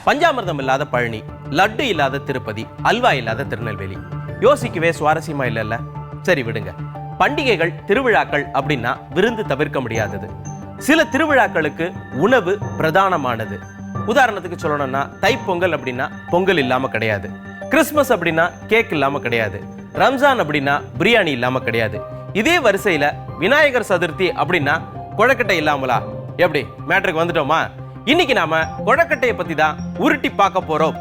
பஞ்சாமிர்தம் இல்லாத பழனி, லட்டு இல்லாத திருப்பதி, அல்வா இல்லாத திருநெல்வேலி. யோசிக்கவே சுவாரஸ்யமா இல்லைல்ல? சரி விடுங்க. பண்டிகைகள், திருவிழாக்கள் அப்படின்னா விருந்து தவிர்க்க முடியாதது. சில திருவிழாக்களுக்கு உணவு பிரதானமானது. உதாரணத்துக்கு சொல்லணும்னா தைப்பொங்கல் அப்படின்னா பொங்கல் இல்லாம கிடையாது. கிறிஸ்துமஸ் அப்படின்னா கேக் இல்லாம கிடையாது. ரம்ஜான் அப்படின்னா பிரியாணி இல்லாம கிடையாது. இதே வரிசையில விநாயகர் சதுர்த்தி அப்படின்னா கொழக்கட்டை இல்லாமலா? எப்படி மேட்ருக்கு வந்துட்டோமா? இன்னைக்கு நாம கொழக்கட்டையை பத்தி தான் உருட்டி பார்க்க போறோம்.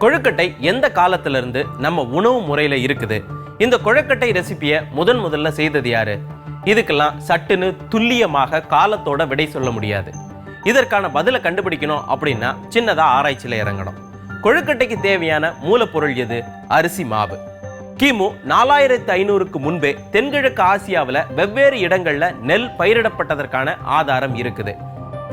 கொழுக்கட்டை எந்த காலத்துல இருந்து நம்ம உணவு முறையில இருக்குது? இந்த கொழுக்கட்டை ரெசிபியை முதல்ல செய்தது யாரு? இதுக்கெல்லாம் சட்டுன்னு துல்லியமாக காலத்தோட விடை சொல்ல முடியாது. இதற்கான பதிலை கண்டுபிடிக்கணும் அப்படின்னா சின்னதா ஆராய்ச்சியில இறங்கணும். கொழுக்கட்டைக்கு தேவையான மூலப்பொருள் எது? அரிசி மாவு. கிமு 4500க்கு முன்பே தென்கிழக்கு ஆசியாவில் வெவ்வேறு இடங்கள்ல நெல் பயிரிடப்பட்டதற்கான ஆதாரம் இருக்குது.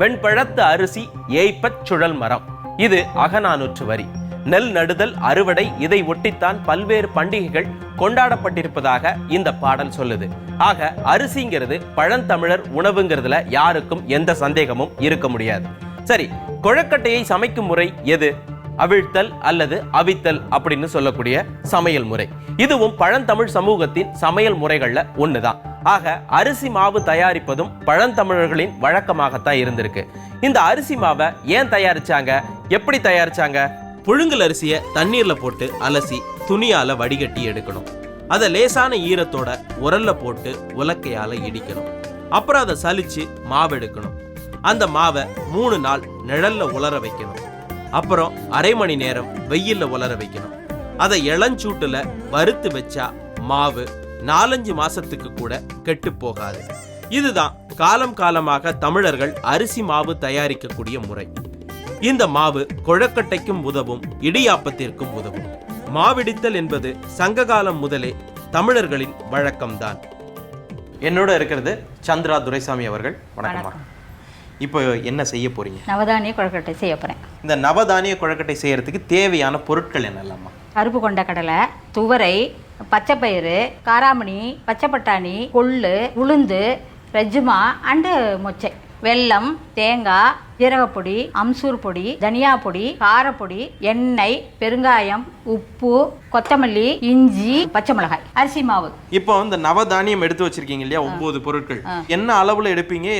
வெண்பழத்து அரிசி ஏய்ப்பச் சுழல் மரம், இது அகநானூற்று வரி. நெல் நடுதல், அறுவடை, இதை ஒட்டித்தான் பல்வேறு பண்டிகைகள் கொண்டாடப்பட்டிருப்பதாக இந்த பாடல் சொல்லுது. ஆக அரிசிங்கிறது பழந்தமிழர் உணவுங்கிறதுல யாருக்கும் எந்த சந்தேகமும் இருக்க முடியாது. சரி, கொழுக்கட்டையை சமைக்கும் முறை எது? அவிழ்த்தல் அல்லது அவித்தல் அப்படின்னு சொல்லக்கூடிய சமையல் முறை. இதுவும் பழந்தமிழ் சமூகத்தின் சமையல் முறைகள்ல ஒண்ணுதான். ஆக அரிசி மாவு தயாரிப்பதும் பழந்தமிழர்களின் வழக்கமாகத்தான் இருந்திருக்கு. இந்த அரிசி மாவை ஏன் தயாரிச்சாங்க? எப்படி தயாரிச்சாங்க? புழுங்கல் அரிசியை தண்ணீர்ல போட்டு அலசி துணியால வடிகட்டி எடுக்கணும். அதை லேசான ஈரத்தோட உரல்ல போட்டு உலக்கையால இடிக்கணும். அப்புறம் அதை சலிச்சு மாவெடுக்கணும். அந்த மாவை 3 நாள் நிழல்ல உலர வைக்கணும். அப்புறம் அரை மணி நேரம் வெயில்ல உலர வைக்கணும். அதை இளஞ்சூட்டுல வறுத்து வச்சா மாவு 4-5 மாசத்துக்கு கூட கெட்டு போகாது. இதுதான் காலம் காலமாக தமிழர்கள் அரிசி மாவு தயாரிக்கக்கூடிய முறை. இந்த மாவு கொழுக்கட்டைக்கும் உதவும், இடியாப்பத்திற்கும் உதவும். மாவிடித்தல் என்பது சங்ககாலம் முதலே தமிழர்களின் வழக்கம்தான். என்னோட இருக்கிறது சந்திரா துரைசாமி அவர்கள். வணக்கம்மா. இப்போ என்ன செய்ய போறீங்க? நவதானிய கொழுக்கட்டை செய்ய போறேன். இந்த நவதானிய கொழுக்கட்டை செய்யறதுக்கு தேவையான பொருட்கள் என்னெல்லாமா? கருப்பு கொண்ட கடலை, துவரை, பச்சைப்பயிறு, காராமணி, பச்சை பட்டாணி, கொள்ளு, உளுந்து, ரெஜ்மா அண்டு மொச்சை, வெல்லம், தேங்காய், ஜீரகப்பொடி, அம்சூர் பொடி, தனியா பொடி, காரப்பொடி, எண்ணெய், பெருங்காயம், உப்பு, கொத்தமல்லி, இஞ்சி, பச்சை மிளகாய், அரிசி மாவு. இப்போ இந்த நவதானியம் எடுத்து வச்சிருக்கீங்க இல்லையா, 9 பொருட்கள். என்ன அளவுல எடுப்பீங்க?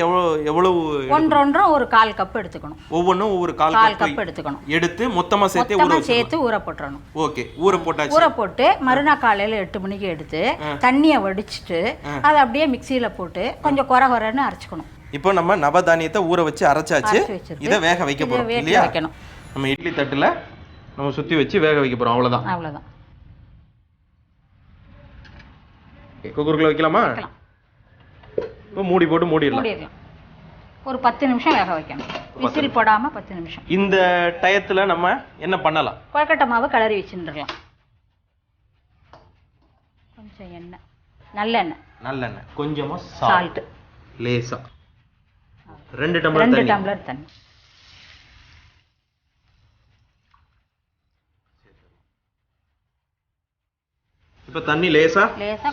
எவ்வளவு? ஒன்றொன்றும் ஒரு 1/4 கப் எடுத்துக்கணும். ஒவ்வொன்றும் ஒவ்வொரு 1/4 கப் எடுத்துக்கணும். எடுத்து மொத்தமா சேர்த்து ஊற போட்டுறணும். ஓகே, ஊற போட்டாச்சு. ஊற போட்டு மறுநாள் காலையில 8 மணிக்கு எடுத்து தண்ணியை வடிச்சிட்டு அதை அப்படியே மிக்சியில போட்டு கொஞ்சம் கொரகொரன்னு அரைச்சுக்கணும். இப்போ நம்ம நவதானியத்தை ஊற வச்சு அரைச்சாச்சு. இதை வேக வைக்க போறோம் இல்லையா? நம்ம இட்லி தட்டுல நம்ம சுத்தி வச்சு வேக வைக்க போறோம். அவ்வளவுதான். குக்கருக்குள்ள வைக்கலாமா? இப்போ மூடி போட்டு மூடிடலாம். ஒரு 10 நிமிஷம் வேக வைக்கணும். விசில் போடாம 10 நிமிஷம். இந்த டயத்துல நம்ம என்ன பண்ணலாம்? கொழுக்கட்டை மாவு கிளறி வச்சுருக்கலாம். கொஞ்சம் எண்ணெய், நல்லெண்ணெய், கொஞ்சமா சால்ட், லேசா 2 டம்ளர் தண்ணி. இப்ப தண்ணி லேசா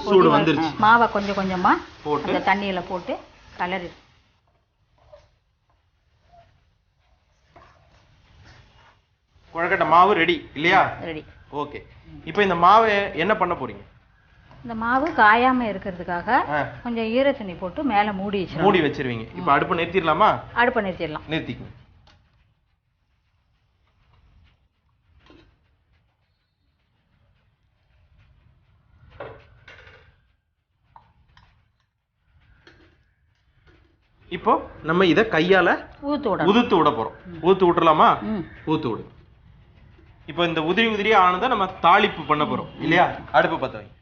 சூடு வந்துருச்சு. மாவை கொஞ்சம் கொஞ்சமா போட்டு அந்த தண்ணியில போட்டு கலரி. கொழுக்கட்டை மாவு ரெடி இல்லையா? ரெடி. ஓகே. இப்போ இந்த மாவை என்ன பண்ண போறீங்க? இந்த மாவு காயாம இருக்கிறதுக்காக கொஞ்சம் ஈர துணி போட்டு மேல மூடி வச்சிருவீங்க. இப்போ அடுப்பு நிறுத்திடலாமா? அடுப்பை நிறுத்திடலாம். நிறுத்திக்கங்க. இப்போ நம்ம இத கையால உதுத்து விட போறோம். ஊத்து விட்டுறலாமா? ஊத்து விடு. இப்போ இந்த உதிரியா ஆனதை நம்ம தாளிப்பு பண்ண போறோம் இல்லையா? அடுப்பு பத்த வைங்க.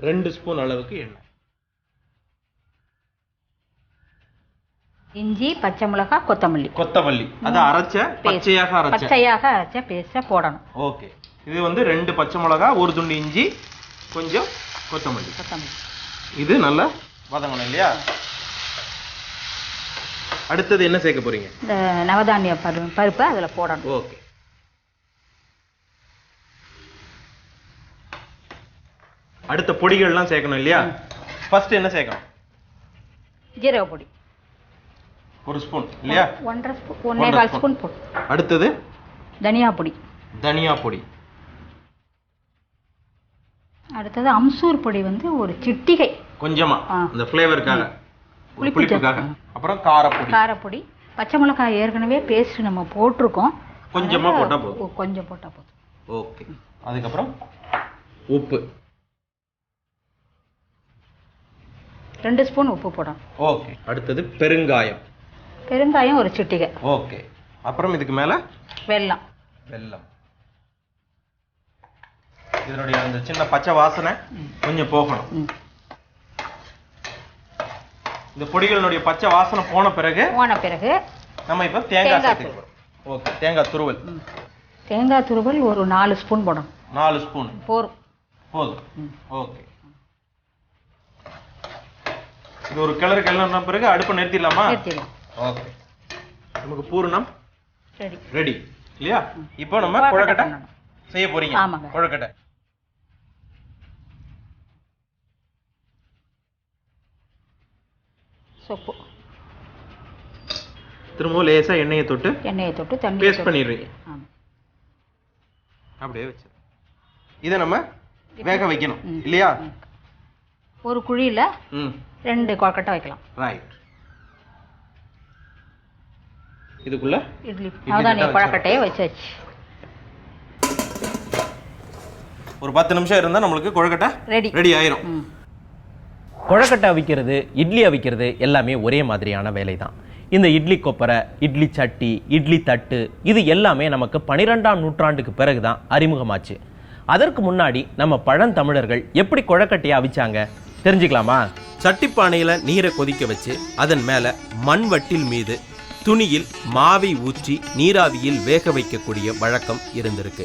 2 ஸ்பூன் அளவுக்கு எண்ணெய். இஞ்சி, பச்சை மிளகாய், கொத்தமல்லி. கொத்தமல்லி அதை அரைச்ச பச்சையாக அரைச்ச பேஸ்ட்டை போடணும். ஓகே. இது வந்து 2 பச்சை மிளகாய், 1 துண்டு இஞ்சி, கொஞ்சம் கொத்தமல்லி. இது நல்லா வதங்கணும் இல்லையா? அடுத்தது என்ன சேர்க்க போறீங்க? இந்த நவதானிய பருப்பு அதில் போடணும். ஓகே. அடுத்த பொடிகள்லாம் சேர்க்கணும் இல்லையா? ஃபர்ஸ்ட் என்ன சேர்க்கணும்? ஜீரக பொடி 1 ஸ்பூன் இல்லையா? 1.5 ஸ்பூன், 1.25 ஸ்பூன் போடு. அடுத்தது தனியா பொடி. தனியா பொடி. அடுத்தது அம்சூர் பொடி வந்து ஒரு சிட்டிகை, கொஞ்சமா அந்த ஃப்ளேவருக்காக, புளிப்புக்காக. அப்புறம் காரப்பொடி. பச்சை மிளகாய் ஏற்கனவே பேஸ்ட் நம்ம போட்டிருக்கோம், கொஞ்சமா போட்டா போதும். கொஞ்சம் போட்டா போதும். ஓகே. அதுக்கப்புறம் உப்பு 2 ஸ்பூன் உப்பு போடணும். ஓகே. அடுத்தது பெருங்காயம் ஒரு சிட்டிகை. ஓகே. அப்புறம் இதுக்கு மேல வெல்லம். இதனுடைய அந்த சின்ன பச்சை வாசனை கொஞ்சம் போகணும். இந்த பொடிகளுடைய பச்சை வாசனை போன பிறகு நம்ம இப்ப தேங்காய் சேர்த்துக்கிறோம். ஓகே. தேங்காய் துருவல் ஒரு 4 ஸ்பூன் போடணும். 4 ஸ்பூன் போதும். ஓகே. இது ஒரு கிளறின பிறகு அடுப்பை நிறுத்திடலாமா? ஓகே. நமக்கு பூரணம் ரெடி இல்லையா? இப்போ நம்ம கொழுக்கட்டை செய்ய போறீங்க. கொழுக்கட்டை சோப்பு திரும்ப லேசா எண்ணெயை தொட்டு தண்ணி பேஸ்ட் பண்ணிடுறீங்க. அப்படியே வச்சு இதை நம்ம வேக வைக்கணும் இல்லையா? ஒரு குழியில 2 கொழுக்கட்டை வைக்கலாம். ரைட். இதுக்குள்ள இட்லி நவதானிய கொழுக்கட்டையை வச்சாச்சு. ஒரு 10 நிமிஷம் இருந்தா நம்மளுக்கு கொழுக்கட்டை ரெடி ஆயிரும். கொழுக்கட்டை அவிக்கிறது, இட்லி அவிக்கிறது எல்லாமே ஒரே மாதிரியான வேலை தான். இந்த இட்லி கொப்பரை, இட்லி சட்டி, இட்லி தட்டு இது எல்லாமே நமக்கு 12ஆம் நூற்றாண்டுக்கு பிறகுதான் அறிமுகமாச்சு. அதற்கு முன்னாடி நம்ம பழந்தமிழர்கள் எப்படி கொழுக்கட்டையை அவிச்சாங்க தெரிஞ்சுக்கலாமா? சட்டிப்பானையில நீரை கொதிக்க வச்சு அதன் மேல மண் வட்டில் மீது துணியில் மாவை ஊற்றி நீராவியில் வேக வைக்கக்கூடிய வழக்கம் இருந்திருக்கு.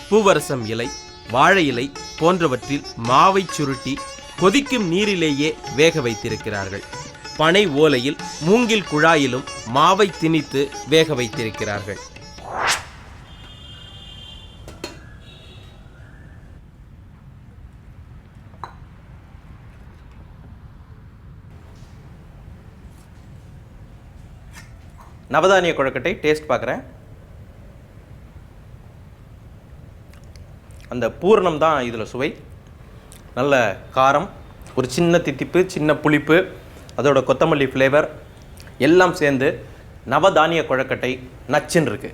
பூவரசம் இலை, வாழை இலை போன்றவற்றில் மாவை சுருட்டி கொதிக்கும் நீரிலேயே வேக வைத்திருக்கிறார்கள். பனை ஓலையில், மூங்கில் குழாயிலும் மாவை திணித்து வேக வைத்திருக்கிறார்கள். நவதானிய கொழுக்கட்டை டேஸ்ட் பார்க்குறேன். அந்த பூரணம் தான் இதில் சுவை. நல்ல காரம், ஒரு சின்ன தித்திப்பு, சின்ன புளிப்பு, அதோட கொத்தமல்லி ஃப்ளேவர் எல்லாம் சேர்ந்து நவதானிய கொழுக்கட்டை நச்சுன்னு இருக்கு.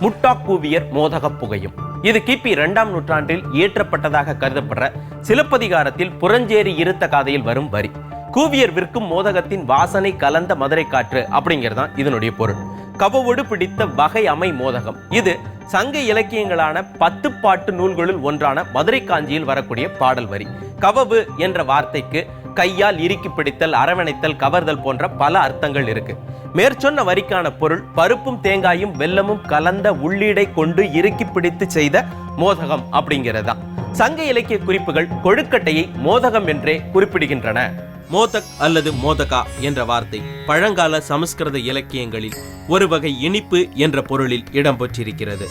முட்டாக்கூவியர் மோதக புகையும். இது கிபி 2ஆம் நூற்றாண்டில் இயற்றப்பட்டதாக கருதப்படுற சிலப்பதிகாரத்தில் புறஞ்சேரி இருத்த காதையில் வரும் வரி. கூவியர் விற்கும் மோதகத்தின் வாசனை கலந்த மதுரை காற்று அப்படிங்கிறதான் இதனுடைய பொருள். கவவோடு பிடித்த வகை அமை மோதகம். இது சங்க இலக்கியங்களான 10 பாட்டு நூல்களுள் ஒன்றான மதுரை காஞ்சியில் வரக்கூடிய பாடல் வரி. கவவு என்ற வார்த்தைக்கு கையால் இறுக்கி பிடித்தல், அரவணைத்தல், கவர்தல் போன்ற பல அர்த்தங்கள் இருக்கு. மேற்சொன்ன வரிக்கான பொருள் பருப்பும் தேங்காயும் வெல்லமும் கலந்த உள்ளீடை கொண்டு இறுக்கி பிடித்து செய்த மோதகம் அப்படிங்கிறதா. சங்க இலக்கிய குறிப்புகள் கொழுக்கட்டையை மோதகம் என்றே குறிப்பிடுகின்றன. மோதக் அல்லது மோதகா என்ற வார்த்தை பழங்கால சமஸ்கிருத இலக்கியங்களில் ஒரு வகை இனிப்பு என்ற பொருளில் இடம்பெற்றிருக்கிறது.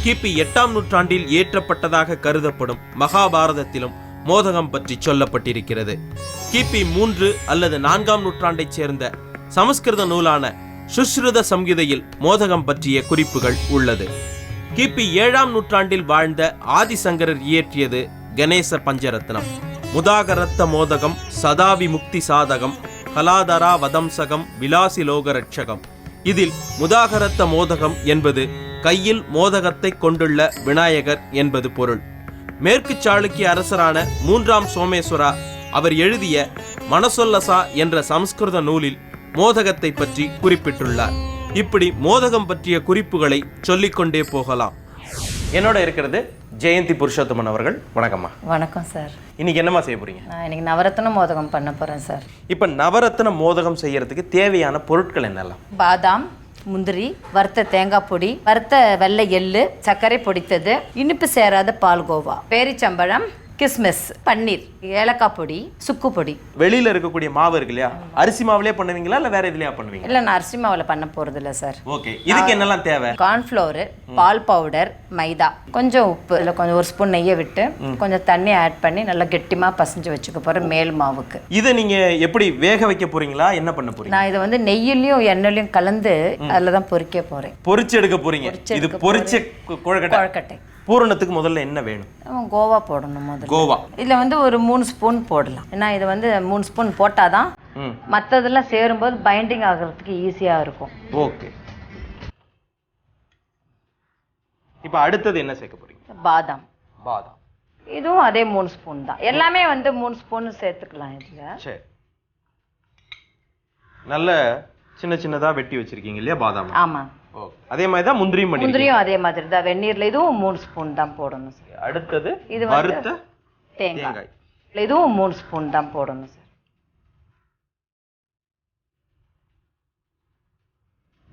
கிபி 8ஆம் நூற்றாண்டில் இயற்றப்பட்டதாக கருதப்படும் மகாபாரதத்திலும் மோதகம் பற்றி சொல்லப்பட்டிருக்கிறது. கிபி 3 அல்லது 4ஆம் நூற்றாண்டைச் சேர்ந்த சமஸ்கிருத நூலான சுஷ்ருத சம்ஹிதையில் மோதகம் பற்றிய குறிப்புகள் உள்ளது. கிபி 7ஆம் நூற்றாண்டில் வாழ்ந்த ஆதிசங்கரர் இயற்றியது கணேச பஞ்சரத்னம். முதாகரத்த மோதகம், சதாவி முக்தி சாதகம், கலாதரா வதம்சகம், விலாசி லோகரட்சகம். இதில் முதாகரத்த மோதகம் என்பது கையில் மோதகத்தை கொண்டுள்ள விநாயகர் என்பது பொருள். மேற்கு சாளுக்கிய அரசரான 3ஆம் சோமேஸ்வரா அவர் எழுதிய மனசொல்லசா என்ற சமஸ்கிருத நூலில் மோதகத்தை பற்றி குறிப்பிட்டுள்ளார். இப்படி மோதகம் பற்றிய குறிப்புகளை சொல்லிக்கொண்டே போகலாம். என்னோட இருக்கிறது ஜெயந்தி புருஷோத்தமன் அவர்கள். வணக்கம்மா. வணக்கம் சார். இன்னைக்கு என்னம்மா செய்ய போறீங்க? நான் இன்னைக்கு நவரத்ன மோதகம் பண்ண போகிறேன் சார். இப்போ நவரத்ன மோதகம் செய்யறதுக்கு தேவையான பொருட்கள் என்னெல்லாம்? பாதாம், முந்திரி, வறுத்த தேங்காய் பொடி, வறுத்த வெள்ளை எள்ளு, சர்க்கரை பொடித்தது, இனிப்பு சேராத பால்கோவா, பேரிச்சம்பழம், கிஸ்மிஸ், பன்னீர், ஏலக்காய் பொடி, சுக்கு பொடி. வெளியில இருக்கக்கூடிய மாவு இருக்கு இல்லையா, அரிசி மாவுலயே பண்ணுவீங்களா இல்ல வேற எதுலயா பண்ணுவீங்க? இல்லை, நான் அரிசி மாவில் பண்ண போகிறது இல்லை சார். ஓகே. இதுக்கு என்னெல்லாம் தேவை? கார்ன்ஃப்ளவர், பால் பவுடர், மைதா, கொஞ்சம் உப்பு, இல்லை கொஞ்சம் ஒரு ஸ்பூன் நெய்யை விட்டு கொஞ்சம் தண்ணி ஆட் பண்ணி நல்லா கெட்டிமாக பசைஞ்சு வச்சுக்க போகிறேன் மேல் மாவுக்கு. இதை நீங்க எப்படி வேக வைக்க போறீங்களா, என்ன பண்ண போறீங்க? நான் இதை வந்து நெய்யிலையும் எண்ணெயிலையும் கலந்து அதில் தான் பொரிக்க போகிறேன். பொரிச்சு எடுக்க போறீங்க. இது பொரிச்ச கொழுக்கட்டை. பூரணத்துக்கு முதல்ல என்ன வேணும்? கோவா போடணும் முதல்ல. கோவா இதில் வந்து ஒரு 3 ஸ்பூன் போடலாம். ஏன்னா இது வந்து 3 ஸ்பூன் போட்டாதான் மற்றதெல்லாம் சேரும்போது பைண்டிங் ஆகிறதுக்கு ஈஸியாக இருக்கும். ஓகே. இப்போ அடுத்தது என்ன சேர்க்க போறீங்க? பாதாம். பாதாம் இதுவும் அதே 3 ஸ்பூன் தான். எல்லாமே வந்து 3 ஸ்பூன் சேர்த்துக்கலாம் இதில். சரி. நல்ல சின்ன சின்னதா வெட்டி வச்சிருக்கீங்க இல்லையா பாதாம்? ஆமாம். அதே மாதிரி தான் முந்திரியும் அதே மாதிரி தான். வெந்நீர்ல இதுவும் 3 ஸ்பூன் தான் போடணும் சார். அடுத்தது இது வறுத்த தேங்காய். இதுவும் 3 ஸ்பூன் தான் போடணும் சார்.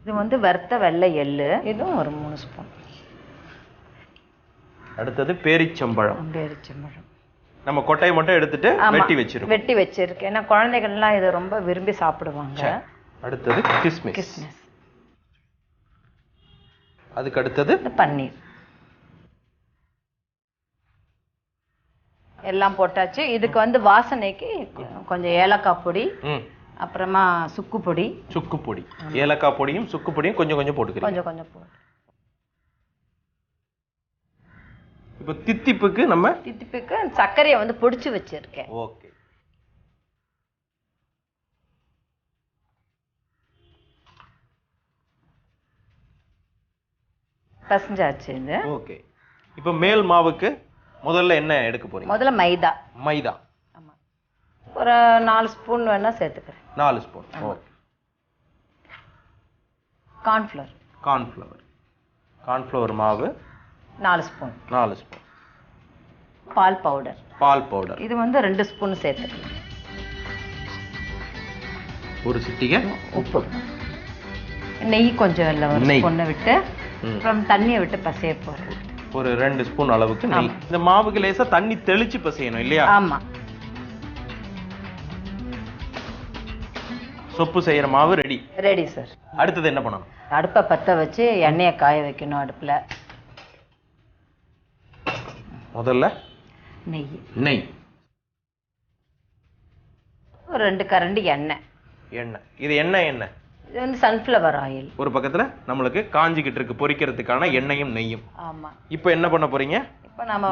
இது வந்து வறுத்த வெள்ளை எள்ளு, இதுவும் ஒரு 3 ஸ்பூன். அடுத்தது பேரிச்சம்பழம். பேரிச்சம்பழம் நம்ம கொட்டையை மட்டும் எடுத்துட்டு வெட்டி வச்சிருக்கேன். ஏன்னா குழந்தைகள்லாம் இதை ரொம்ப விரும்பி சாப்பிடுவாங்க. அடுத்தது கிஸ்மிஸ். அதுக்கு அடுத்தது பன்னீர். எல்லாம் போட்டாச்சு. இதுக்கு வந்து வாசனைக்கு கொஞ்சம் ஏலக்காய் பொடி, அப்புறமா சுக்கு பொடி. ஏலக்காய் பொடியும் சுக்கு பொடியும் கொஞ்சம் கொஞ்சம் போட்டுக்கிறேன். கொஞ்சம் போட்டு. இப்போ தித்திப்புக்கு சர்க்கரையை வந்து பொடிச்சு வச்சிருக்கேன். ஓகே. பசஞ்சாச்சு இது. ஓகே. இப்போ மேல் மாவுக்கு முதல்ல என்ன எடுக்க போறீங்க? முதல்ல மைதா. ஆமா. ஒரு 4 ஸ்பூன் வேணா சேர்த்துக்கிறேன். 4 ஸ்பூன். ஓகே. கார்ன்ஃப்ளவர் மாவு 4 ஸ்பூன். பால் பவுடர் இது வந்து 2 ஸ்பூன் சேர்த்துக்கிறேன். ஒரு சிட்டிகை உப்பு. நெய் கொஞ்சம் இல்லை, ஒரு ஸ்பூன் விட்டு அப்புறம் தண்ணியை விட்டு பசைய போறேன். ஒரு 2 ஸ்பூன் அளவுக்கு நெய். இந்த மாவுக்கு லேசா தண்ணி தெளிச்சு பசையணும் இல்லையா? ஆமா. சொப்பு செய்யற மாவு ரெடி சார். அடுத்தது என்ன பண்ணணும்? அடுப்பை பற்ற வச்சு எண்ணெயை காய வைக்கணும். அடுப்புல முதல்ல நெய் ஒரு 2 கரண்டி எண்ணெய். இது என்ன? இது வந்து சன்ஃப்ளவர் ஆயில். ஒரு பக்கத்துல நம்மளுக்கு காஞ்சிக்கிட்டு இருக்கு பொரிக்கிறதுக்கான எண்ணெயும் நெய்யும். ஆமா. இப்போ என்ன பண்ண போறீங்க? இப்போ நாம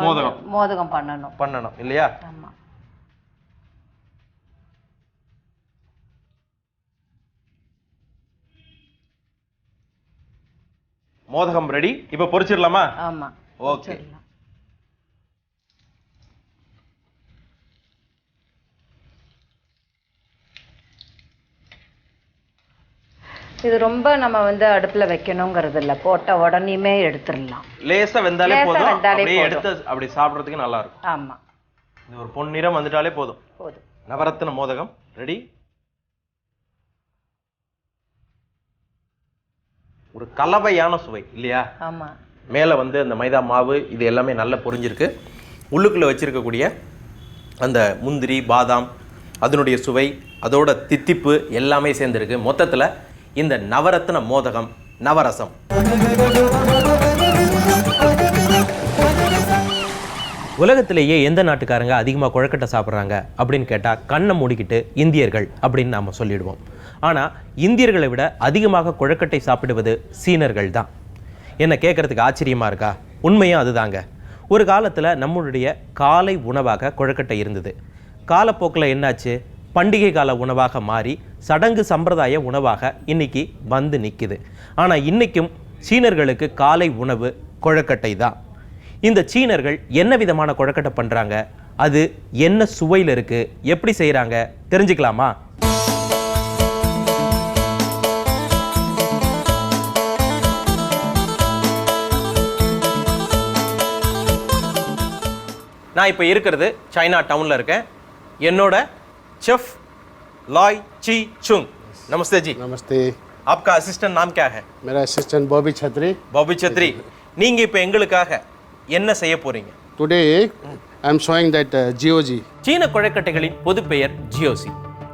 மோதகம் பண்ணணும் இல்லையா? ஆமா. மோதகம் ரெடி. இப்போ பொரிச்சிடலாமா? ஆமா. ஓகே. இது ரொம்ப நம்ம வந்து அடுப்புல வைக்கணுங்கிறது இல்ல, போட்ட உடனேயுமே எடுத்துடலாம். லேசா வெந்தாலே போதும். அப்படியே எடுத்து அப்படி சாப்பிடுறதுக்கு நல்லா இருக்கும். ஆமா. இது ஒரு பொன்னிறம் வந்துட்டாலே போதும். நவரத்ன மோதகம் ரெடி. ஒரு கலவையான சுவை இல்லையா? ஆமா. மேல வந்து அந்த மைதா மாவு இது எல்லாமே நல்லா பொரிஞ்சிருக்கு. உள்ளுக்குள்ள வச்சிருக்கக்கூடிய அந்த முந்திரி பாதாம் அதனுடைய சுவை அதோட தித்திப்பு எல்லாமே சேர்ந்துருக்கு. மொத்தத்துல இந்த நவரத்ன மோதகம் நவரசம். உலகத்திலேயே எந்த நாட்டுக்காரங்க அதிகமாக கொழுக்கட்டை சாப்பிட்றாங்க அப்படின்னு கேட்டால் கண்ணை மூடிக்கிட்டு இந்தியர்கள் அப்படின்னு நாம் சொல்லிடுவோம். ஆனால் இந்தியர்களை விட அதிகமாக கொழுக்கட்டை சாப்பிடுவது சீனர்கள் தான். என்ன கேட்குறதுக்கு ஆச்சரியமாக இருக்கா? உண்மையும் அதுதாங்க. ஒரு காலத்தில் நம்மளுடைய காலை உணவாக கொழுக்கட்டை இருந்தது. காலப்போக்கில் என்னாச்சு? பண்டிகை கால உணவாக மாறி சடங்கு சம்பிரதாய உணவாக இன்னைக்கு வந்து நிற்குது. ஆனால் இன்றைக்கும் சீனர்களுக்கு காலை உணவு கொழுக்கட்டை தான். இந்த சீனர்கள் என்ன விதமான கொழுக்கட்டை பண்ணுறாங்க, அது என்ன சுவையில் இருக்குது, எப்படி செய்கிறாங்க தெரிஞ்சுக்கலாமா? நான் இப்போ இருக்கிறது சைனா டவுனில் இருக்கேன். என்னோட செஃப் லாய் சி சுங். நமஸ்தே ஜி. नमस्ते. आपका असिस्टेंट नाम क्या है? मेरा असिस्टेंट बॉबी छत्री. பாபி சத்ரி, நீங்கள் இப்போ எங்களுக்காக என்ன செய்ய போகிறீங்க? Today I am showing that GOG. சீன கொழுக்கட்டைகளின் பொது பெயர் ஜியோசி.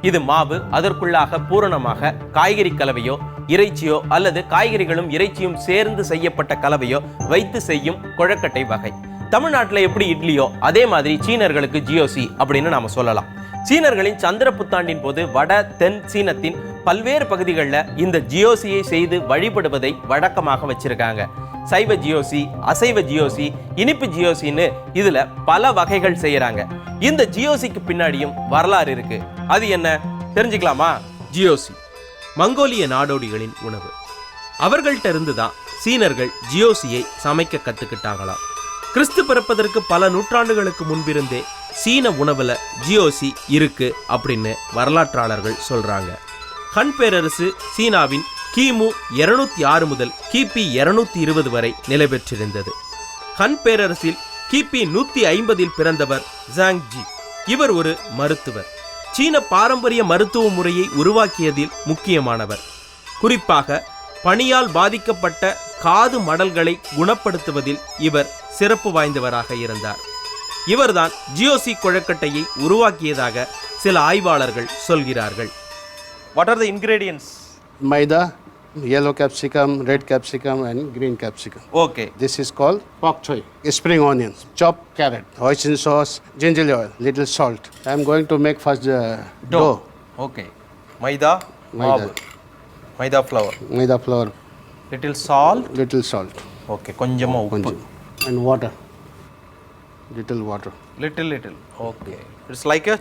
இது மாவு, அதற்குள்ளாக பூரணமாக காய்கறி கலவையோ இறைச்சியோ அல்லது காய்கறிகளும் இறைச்சியும் சேர்ந்து செய்யப்பட்ட கலவையோ வைத்து செய்யும் கொழுக்கட்டை வகை. தமிழ்நாட்டில் எப்படி இட்லியோ அதே மாதிரி சீனர்களுக்கு ஜியோசி அப்படின்னு நாம சொல்லலாம். சீனர்களின் சந்திர புத்தாண்டின் போது வட தென் சீனத்தின் பல்வேறு பகுதிகளில் இந்த ஜியோசியை செய்து வழிபடுவதை வழக்கமாக வச்சிருக்காங்க. சைவ ஜியோசி, அசைவ ஜியோசி, இனிப்பு ஜியோசின்னு இதுல பல வகைகள் செய்யறாங்க. இந்த ஜியோசிக்கு பின்னாடியும் வரலாறு இருக்கு. அது என்ன தெரிஞ்சுக்கலாமா? ஜியோசி மங்கோலிய நாடோடிகளின் உணவு. அவர்கள்ட்ட இருந்து தான் சீனர்கள் ஜியோசியை சமைக்க கத்துக்கிட்டாங்களாம். கிறிஸ்து பிறப்பதற்கு பல நூற்றாண்டுகளுக்கு முன்பிருந்தே சீன உணவுல ஜியோசி இருக்கு அப்படின்னு வரலாற்றாளர்கள் சொல்றாங்க. ஹன் பேரரசு சீனாவின் கிமு 206 முதல் கிபி 220 வரை நிலை பெற்றிருந்தது. ஹன் பேரரசில் கிபி 150 பிறந்தவர் ஜாங் ஜி. இவர் ஒரு மருத்துவர். சீன பாரம்பரிய மருத்துவ முறையை உருவாக்கியதில் முக்கியமானவர். குறிப்பாக பனியால் பாதிக்கப்பட்ட காது மடல்களை குணப்படுத்துவதில் இவர் சிறப்பு வாய்ந்தவராக இருந்தார். இவர்தான் ஜியோசி கொழுக்கட்டையை உருவாக்கியதாக சில ஆய்வாளர்கள் சொல்கிறார்கள். What are the ingredients? Maida, yellow capsicum, red capsicum and green capsicum. Okay. This is called pak choy. Spring onions, chopped carrot, hoisin sauce, ginger oil, little salt. I am going to make first dough. Okay. Maida, Maida. Maida flour. Maida flour, Little salt. little salt, Okay. கொஞ்சமா உப்பு. konjam, and water. Little water. Little. Okay. It's like a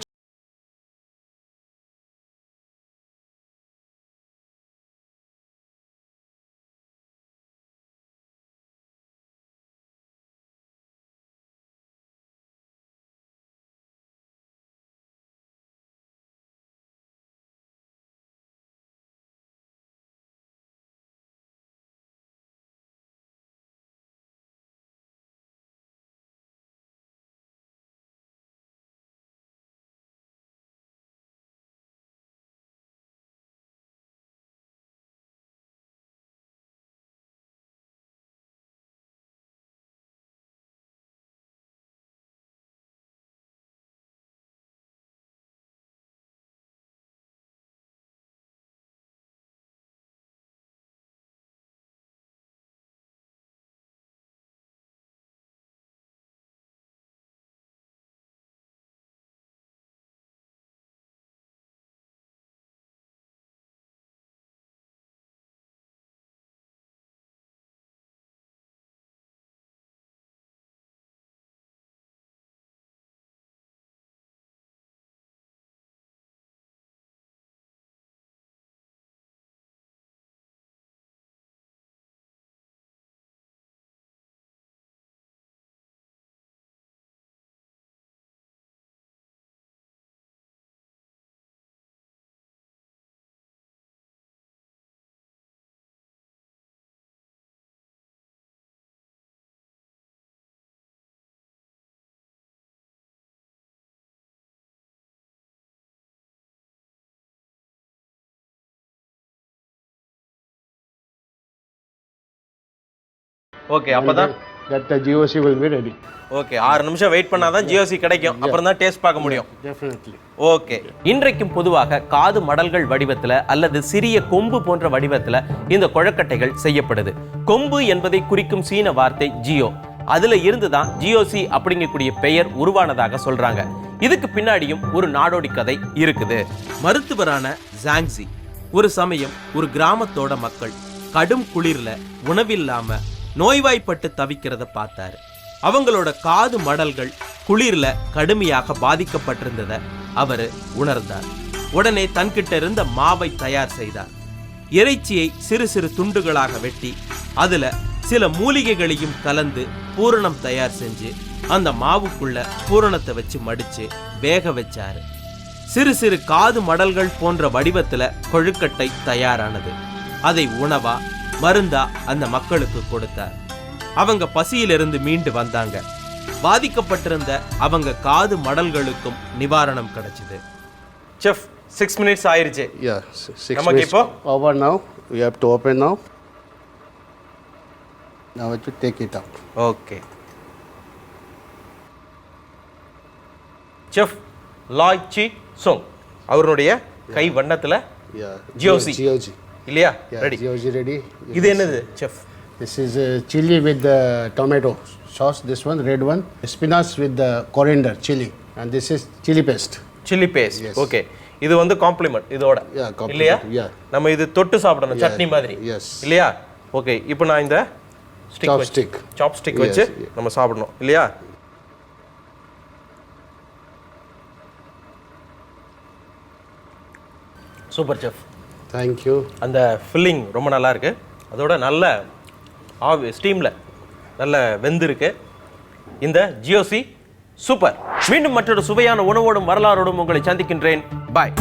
okay. அப்பதான் That the GOC will be ready. Okay 6 நிமிஷம் wait பண்ணாதான் ஜியோசி கிடைக்கும். அப்புறம் தான் taste பார்க்க முடியும். Definitely. ஓகே. இன்றைக்கும் பொதுவாக காது மடல்கள் வடிவத்துல அல்லது சிறிய கொம்பு போன்ற வடிவத்துல இந்த கொழுக்கட்டைகள் செய்யப்படுது. கொம்பு என்பதை குறிக்கும் சீன வார்த்தை ஜியோ. அதுல இருந்து தான் ஜியோசி அப்படிங்கக்கூடிய பெயர் உருவானதாக சொல்றாங்க. இதுக்கு பின்னாடியும் ஒரு நாடோடி கதை இருக்குது. மருத்துவரான ஜாங்ஸி ஒரு சமயம் ஒரு கிராமத்தோட மக்கள் கடும் குளிர்ல உணவில்லாம நோய்வாய்ப்பட்டு தவிக்கிறத பார்த்தாரு. அவங்களோட காது மடல்கள் குளிர்ல கடுமையாக பாதிக்கப்பட்டிருந்ததை அவரு உணர்ந்தார். உடனே தன்கிட்ட இருந்த மாவை தயார் செய்தார். இறைச்சியை சிறு சிறு துண்டுகளாக வெட்டி அதுல சில மூலிகைகளையும் கலந்து பூரணம் தயார் செஞ்சு அந்த மாவுக்குள்ள பூரணத்தை வச்சு மடிச்சு வேக வச்சாரு. சிறு சிறு காது மடல்கள் போன்ற வடிவத்துல கொழுக்கட்டை தயாரானது. அதை உணவா மருந்தா அந்த மக்களுக்கு கொடுத்தார். அவங்க பசியிலிருந்து மீண்டு வந்தாங்க. பாதிக்கப்பட்டிருந்த அவங்க காது மடல்களுக்கும் நிவாரணம் கிடைச்சது. செஃப் 6 minutes ஆயிருச்சு. Yeah, 6 நமக்கு minutes இப்போ over now. We have to open now. Now we have to take it out. Okay. Chef Lai Chi Chong அவருடைய கை வண்ணத்துல Yeah. GOG. GOG. இல்லையா? Yeah, ready. GOG ready. இது என்னது chef? This is chili with the tomato sauce. This one, red one. Spinach with the coriander chili. And this is chili paste. Chili paste. Yes. Okay. இது வந்து complement இதோட. Yeah, compliment. இல்லையா? Yeah. நம்ம இது தொட்டு சாப்பிடணும் Yeah. சட்னி மாதிரி. Yes. இல்லையா? ஓகே. இப்போ நான் இந்த Chopstick. சாப்ஸ்டிக் Yes, வச்சு yeah. நம்ம சாப்பிடணும். இல்லையா? Super chef. Thank you. அந்த ஃபில்லிங் ரொம்ப நல்லா இருக்கு. அதோட நல்ல ஸ்டீம்ல நல்ல வெந்திருக்கு. இந்த GOC சூப்பர். மீண்டும் மற்றொரு சுவையான உணவோடும் வரலாறோடும் உங்களை சந்திக்கின்றேன். பாய்.